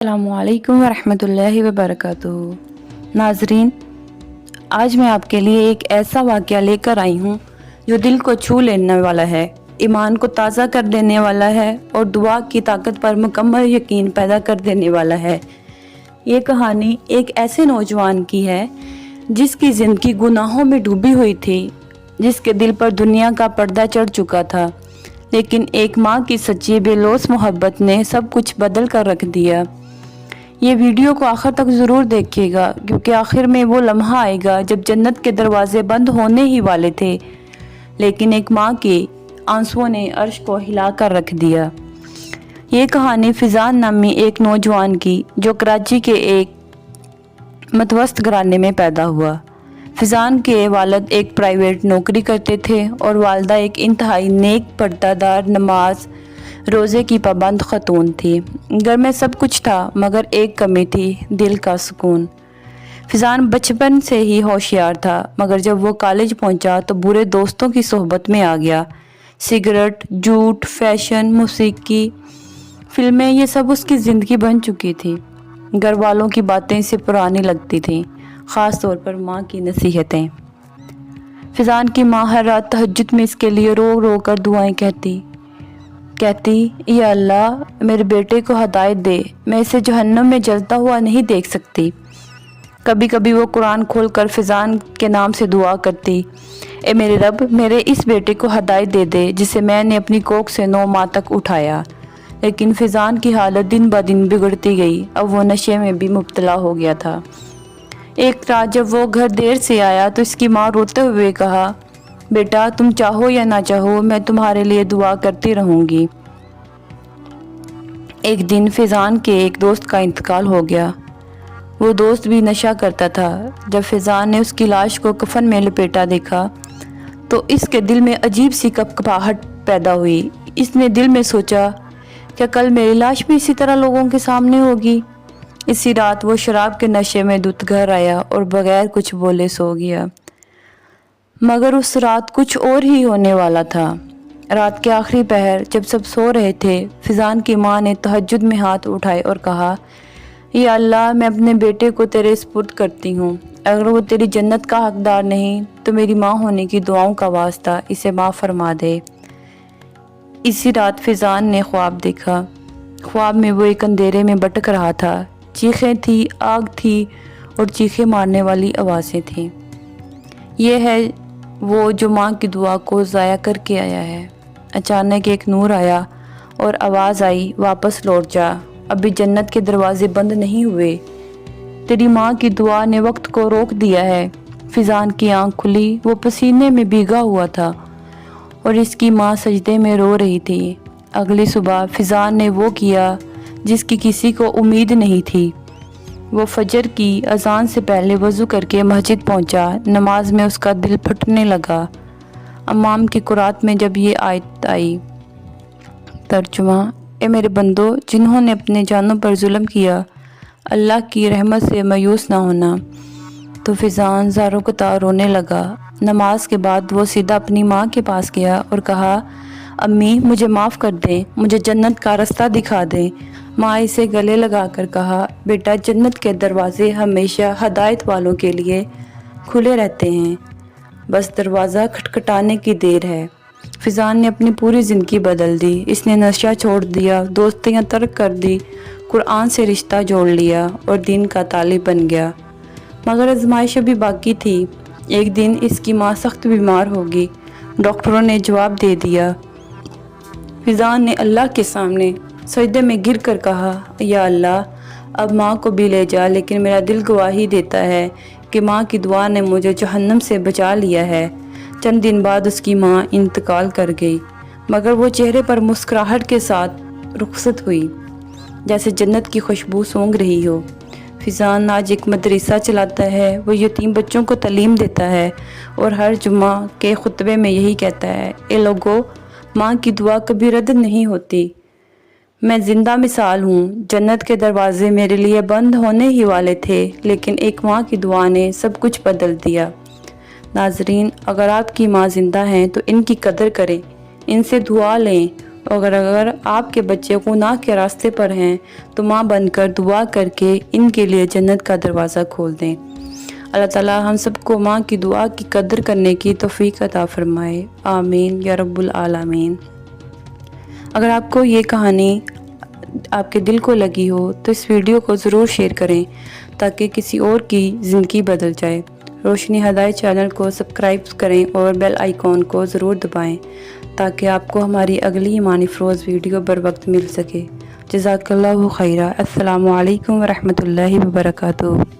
अस्सलामुअलैकुम वरहमतुल्लाहि वबरकातुहू। नाजरीन, आज मैं आपके लिए एक ऐसा वाक़या लेकर आई हूँ जो दिल को छू लेने वाला है, ईमान को ताज़ा कर देने वाला है और दुआ की ताकत पर मुकम्मल यकीन पैदा कर देने वाला है। ये कहानी एक ऐसे नौजवान की है जिसकी ज़िंदगी गुनाहों में डूबी हुई थी, जिसके दिल पर दुनिया का पर्दा चढ़ चुका था, लेकिन एक माँ की सच्ची बेलौस मोहब्बत ने सब कुछ बदल कर रख दिया। ये वीडियो को आखिर तक ज़रूर देखिएगा, क्योंकि आखिर में वो लम्हा आएगा जब जन्नत के दरवाजे बंद होने ही वाले थे, लेकिन एक माँ के आंसुओं ने अर्श को हिला कर रख दिया। ये कहानी फिजान नामी एक नौजवान की, जो कराची के एक मतवस्त घराने में पैदा हुआ। फिजान के वालिद एक प्राइवेट नौकरी करते थे और वालदा एक इंतहाई नेक, पर्दादार, नमाज रोज़े की पाबंद ख़तून थी। घर में सब कुछ था, मगर एक कमी थी, दिल का सुकून। फिजान बचपन से ही होशियार था, मगर जब वो कॉलेज पहुंचा तो बुरे दोस्तों की सोहबत में आ गया। सिगरेट, झूठ, फैशन, मौसीकी, फिल्में, ये सब उसकी ज़िंदगी बन चुकी थी। घर वालों की बातें इसे पुरानी लगती थीं, ख़ास तौर पर माँ की नसीहतें। फिजान की माँ हर रात तहज्जुद में इसके लिए रो रो कर दुआएं कहती, या अल्लाह, मेरे बेटे को हिदायत दे, मैं इसे जहन्नम में जलता हुआ नहीं देख सकती। कभी कभी वो कुरान खोलकर फिजान के नाम से दुआ करती, ए मेरे रब, मेरे इस बेटे को हिदायत दे दे जिसे मैंने अपनी कोख से 9 माह तक उठाया। लेकिन फिजान की हालत दिन ब दिन बिगड़ती गई। अब वो नशे में भी मुब्तला हो गया था। एक रात जब वो घर देर से आया तो इसकी माँ रोते हुए कहा, बेटा, तुम चाहो या ना चाहो, मैं तुम्हारे लिए दुआ करती रहूँगी। एक दिन फिजान के एक दोस्त का इंतकाल हो गया। वो दोस्त भी नशा करता था। जब फिजान ने उसकी लाश को कफन में लपेटा देखा तो इसके दिल में अजीब सी कपकपाहट पैदा हुई। इसने दिल में सोचा, क्या कल मेरी लाश भी इसी तरह लोगों के सामने होगी? इसी रात वो शराब के नशे में धुत घर आया और बगैर कुछ बोले सो गया। मगर उस रात कुछ और ही होने वाला था। रात के आखिरी पहर जब सब सो रहे थे, फिजान की माँ ने तहज्जुद में हाथ उठाए और कहा, या अल्लाह, मैं अपने बेटे को तेरे सुपुर्द करती हूँ। अगर वो तेरी जन्नत का हकदार नहीं तो मेरी माँ होने की दुआओं का वास्ता इसे माफ़ फरमा दे। इसी रात फिजान ने ख्वाब देखा। ख्वाब में वो एक अंधेरे में भटक रहा था। चीखें थी, आग थी और चीखें मारने वाली आवाज़ें थीं। ये है वो जो माँ की दुआ को ज़ाया करके आया है। अचानक एक नूर आया और आवाज़ आई, वापस लौट जा, अभी जन्नत के दरवाजे बंद नहीं हुए। तेरी माँ की दुआ ने वक्त को रोक दिया है। फिजान की आंख खुली। वो पसीने में भीगा हुआ था और इसकी माँ सजदे में रो रही थी। अगली सुबह फिजान ने वो किया जिसकी किसी को उम्मीद नहीं थी। वो फजर की अजान से पहले वज़ू करके मस्जिद पहुंचा। नमाज में उसका दिल फटने लगा। अम्माम की कुरात में जब ये आयत आई, तर्जुमा, ए मेरे बंदो, जिन्होंने अपने जानों पर जुल्म किया, अल्लाह की रहमत से मायूस ना होना, तो फिजान ज़ारों कतार रोने लगा। नमाज के बाद वो सीधा अपनी माँ के पास गया और कहा, अम्मी, मुझे माफ़ कर दें, मुझे जन्नत का रास्ता दिखा दें। माँ इसे गले लगा कर कहा, बेटा, जन्नत के दरवाजे हमेशा हदायत वालों के लिए खुले रहते हैं, बस दरवाज़ा खटखटाने की देर है। फिजान ने अपनी पूरी ज़िंदगी बदल दी। इसने नशा छोड़ दिया, दोस्तियाँ तर्क कर दी, कुरान से रिश्ता जोड़ लिया और दीन का तालिब बन गया। मगर आजमाइश अभी बाकी थी। एक दिन इसकी माँ सख्त बीमार होगी। डॉक्टरों ने जवाब दे दिया। फिजान ने अल्लाह के सामने सजदे में गिर कर कहा, या अल्लाह, अब माँ को भी ले जा, लेकिन मेरा दिल गवाही देता है कि माँ की दुआ ने मुझे जहन्नम से बचा लिया है। चंद दिन बाद उसकी माँ इंतकाल कर गई, मगर वो चेहरे पर मुस्कुराहट के साथ रुखसत हुई, जैसे जन्नत की खुशबू सूंघ रही हो। फिजान आज एक मदरसा चलाता है। वो यतीम बच्चों को तालीम देता है और हर जुम्मा के खुतबे में यही कहता है, ए लोगो, माँ की दुआ कभी रद्द नहीं होती। मैं ज़िंदा मिसाल हूँ। जन्नत के दरवाजे मेरे लिए बंद होने ही वाले थे, लेकिन एक माँ की दुआ ने सब कुछ बदल दिया। नाजरीन, अगर आपकी माँ ज़िंदा हैं तो इनकी कदर करें, इनसे दुआ लें اگر آپ کے بچے گناہ کے راستے پر ہیں تو ماں بن کر دعا کر کے ان کے لیے جنت کا دروازہ کھول دیں۔ اللہ تعالیٰ ہم سب کو ماں کی دعا کی قدر کرنے کی توفیق عطا فرمائے، آمین یا رب العالمین۔ اگر آپ کو یہ کہانی آپ کے دل کو لگی ہو تو اس ویڈیو کو ضرور شیئر کریں تاکہ کسی اور کی زندگی بدل جائے۔ روشنی ہدایت چینل کو سبسکرائب کریں اور بیل آئیکن کو ضرور دبائیں تاکہ آپ کو ہماری اگلی ایمانی فروز ویڈیو بر وقت مل سکے۔ جزاک اللہ خیرہ۔ السلام علیکم ورحمۃ اللہ وبرکاتہ۔